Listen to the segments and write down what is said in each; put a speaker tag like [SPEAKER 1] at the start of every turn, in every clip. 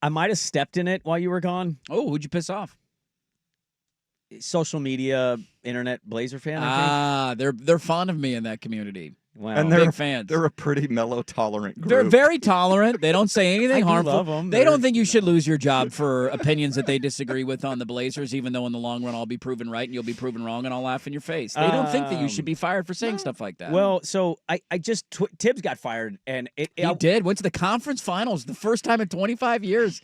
[SPEAKER 1] I might have stepped in it while you were gone.
[SPEAKER 2] Oh, who'd you piss off?
[SPEAKER 1] Social media, internet Blazer fan, I think.
[SPEAKER 2] They're fond of me in that community.
[SPEAKER 1] Wow.
[SPEAKER 3] And
[SPEAKER 2] Big fans.
[SPEAKER 3] They're a pretty mellow, tolerant group.
[SPEAKER 2] They're very tolerant. They don't say anything
[SPEAKER 1] I
[SPEAKER 2] harmful.
[SPEAKER 1] love them.
[SPEAKER 2] They don't think you should lose your job for opinions that they disagree with on the Blazers, even though in the long run I'll be proven right and you'll be proven wrong and I'll laugh in your face. They don't think that you should be fired for saying stuff like that.
[SPEAKER 1] Well, so I just Tibbs got fired, and
[SPEAKER 2] he did. Went to the conference finals the first time in 25 years.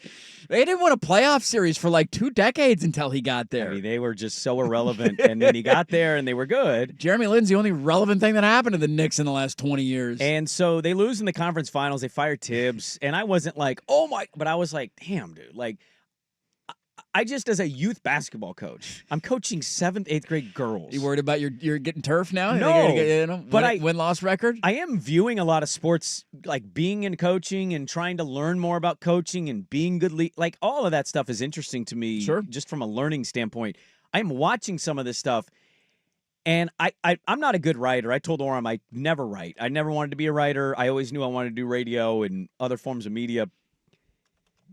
[SPEAKER 2] They didn't win a playoff series for like 2 decades until he got there.
[SPEAKER 1] I mean, they were just so irrelevant, and then he got there, and they were good.
[SPEAKER 2] Jeremy Lin's the only relevant thing that happened to the Knicks in the last 20 years.
[SPEAKER 1] And so they lose in the conference finals. They fire Tibbs, and I wasn't like, oh my, but I was like, damn, dude. Like, I just, as a youth basketball coach, I'm coaching 7th, 8th grade girls.
[SPEAKER 2] You worried about you're getting turf now?
[SPEAKER 1] No,
[SPEAKER 2] but win-loss record?
[SPEAKER 1] I am viewing a lot of sports, like being in coaching and trying to learn more about coaching and being good. Like, all of that stuff is interesting to me,
[SPEAKER 2] sure,
[SPEAKER 1] just from a learning standpoint. I'm watching some of this stuff. And I'm not a good writer. I told Orem I never write. I never wanted to be a writer. I always knew I wanted to do radio and other forms of media.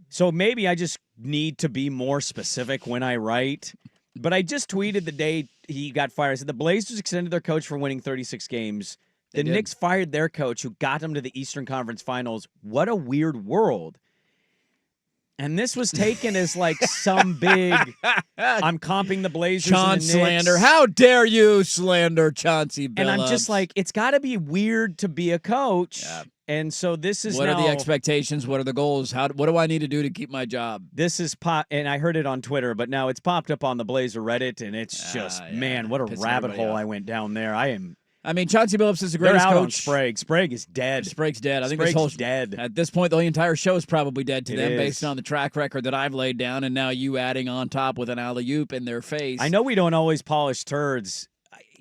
[SPEAKER 1] So maybe I just need to be more specific when I write. But I just tweeted the day he got fired. I said the Blazers extended their coach for winning 36 games. The Knicks fired their coach who got them to the Eastern Conference Finals. What a weird world. And this was taken as like some big, I'm comping the Blazers and the Knicks.
[SPEAKER 2] Slander. How dare you slander Chauncey Billups?
[SPEAKER 1] And I'm just like, it's got to be weird to be a coach. Yeah. And so this is
[SPEAKER 2] what are the expectations? What are the goals? What do I need to do to keep my job?
[SPEAKER 1] This is and I heard it on Twitter, but now it's popped up on the Blazer Reddit, and it's just, man, what a rabbit hole I went down there.
[SPEAKER 2] I mean, Chauncey Billups is the greatest
[SPEAKER 1] coach.
[SPEAKER 2] On
[SPEAKER 1] Sprague. Sprague is dead.
[SPEAKER 2] Sprague's dead. I think
[SPEAKER 1] Sprague's
[SPEAKER 2] this whole
[SPEAKER 1] dead.
[SPEAKER 2] At this point, the entire show is probably dead to them,
[SPEAKER 1] is.
[SPEAKER 2] based on the track record that I've laid down, and now you adding on top with an alley-oop in their face.
[SPEAKER 1] I know we don't always polish turds.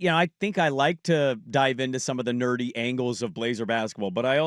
[SPEAKER 1] I think I like to dive into some of the nerdy angles of Blazer basketball, but I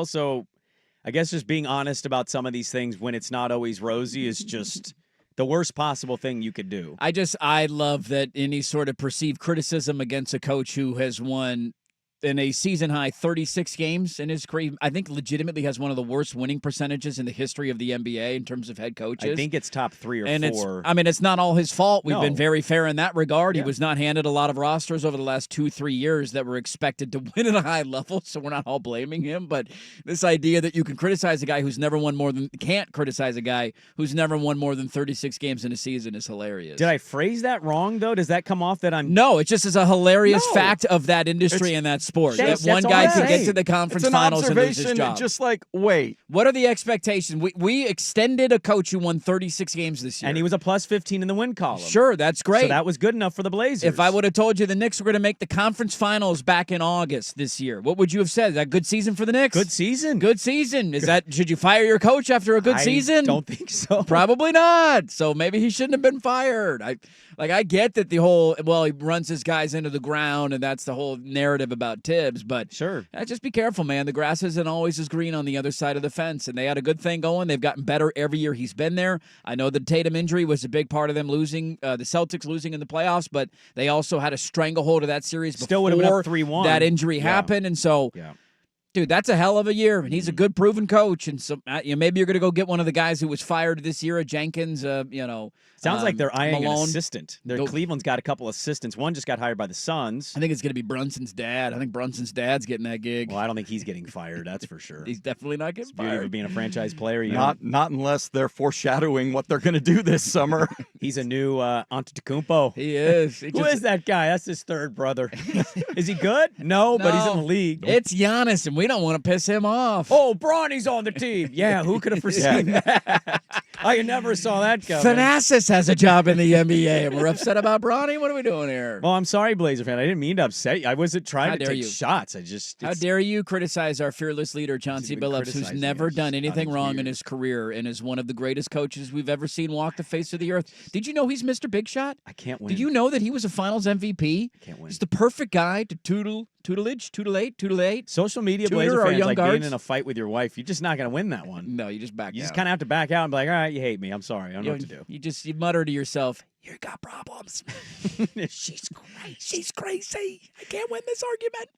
[SPEAKER 1] guess just being honest about some of these things when it's not always rosy is just the worst possible thing you could do.
[SPEAKER 2] I love that any sort of perceived criticism against a coach who has won in a season-high 36 games in his career, I think legitimately has one of the worst winning percentages in the history of the NBA in terms of head coaches.
[SPEAKER 1] I think it's top 3 or 4.
[SPEAKER 2] It's not all his fault. We've been very fair in that regard.
[SPEAKER 1] Yeah.
[SPEAKER 2] He was not handed a lot of rosters over the last 2-3 years that were expected to win at a high level, so we're not all blaming him. But this idea that you can criticize a guy who's never won can't criticize a guy who's never won more than 36 games in a season is hilarious.
[SPEAKER 1] Did I phrase that wrong, though? Does that come off that I'm...
[SPEAKER 2] No, it just is a hilarious fact of that industry and that sport. That one guy can get to the conference finals and lose his job.
[SPEAKER 3] Just like, wait.
[SPEAKER 2] What are the expectations? We extended a coach who won 36 games this year.
[SPEAKER 1] And he was a plus 15 in the win column.
[SPEAKER 2] Sure, that's great.
[SPEAKER 1] So that was good enough for the Blazers.
[SPEAKER 2] If I would have told you the Knicks were going to make the conference finals back in August this year, what would you have said? Is that a good season for the Knicks?
[SPEAKER 1] Good season.
[SPEAKER 2] Good season. Should you fire your coach after a good season?
[SPEAKER 1] I don't think so.
[SPEAKER 2] Probably not. So maybe he shouldn't have been fired. I get that he runs his guys into the ground, and that's the whole narrative about Tibbs, but
[SPEAKER 1] sure.
[SPEAKER 2] Just be careful, man. The grass isn't always as green on the other side of the fence, and they had a good thing going. They've gotten better every year he's been there. I know the Tatum injury was a big part of them losing, the Celtics losing in the playoffs, but they also had a stranglehold of that series
[SPEAKER 1] Still would have been up 3-1.
[SPEAKER 2] That injury happened, and so... Yeah. Dude, that's a hell of a year, and he's a good, proven coach. And so, maybe you're going to go get one of the guys who was fired this year, Jenkins.
[SPEAKER 1] Sounds like they're eyeing
[SPEAKER 2] Malone.
[SPEAKER 1] An assistant. Cleveland's got a couple assistants. One just got hired by the Suns.
[SPEAKER 2] I think it's going to be Brunson's dad. I think Brunson's dad's getting that gig.
[SPEAKER 1] Well, I don't think he's getting fired. That's for sure.
[SPEAKER 2] He's definitely not getting fired.
[SPEAKER 1] Beauty of being a franchise player.
[SPEAKER 3] Not unless they're foreshadowing what they're going to do this summer.
[SPEAKER 1] He's a new Antetokounmpo.
[SPEAKER 2] He is.
[SPEAKER 1] Who is that guy? That's his third brother. Is he good? No, but he's in the league.
[SPEAKER 2] It's Giannis, and we don't want to piss him off.
[SPEAKER 1] Oh, Bronny's on the team. Yeah, who could have foreseen that? I never saw that coming.
[SPEAKER 2] Thanasis has a job in the NBA, and we're upset about Bronny. What are we doing here?
[SPEAKER 1] Well, I'm sorry, Blazer fan. I didn't mean to upset you. I wasn't trying to take shots. How
[SPEAKER 2] dare you criticize our fearless leader, Chauncey Billups, who's never done anything wrong in his career and is one of the greatest coaches we've ever seen walk the face of the earth. Did you know he's Mr. Big Shot?
[SPEAKER 1] I can't win.
[SPEAKER 2] Did you know that he was a Finals MVP?
[SPEAKER 1] I can't win.
[SPEAKER 2] He's the perfect guy to tutelate.
[SPEAKER 1] Social media Blazer fans like being in a fight with your wife. You're just not going to win that one.
[SPEAKER 2] No, you just back out.
[SPEAKER 1] You just kind of have to back out and be like, all right, you hate me. I'm sorry. I don't know what to do.
[SPEAKER 2] You mutter to yourself, you got problems. She's crazy. I can't win this argument.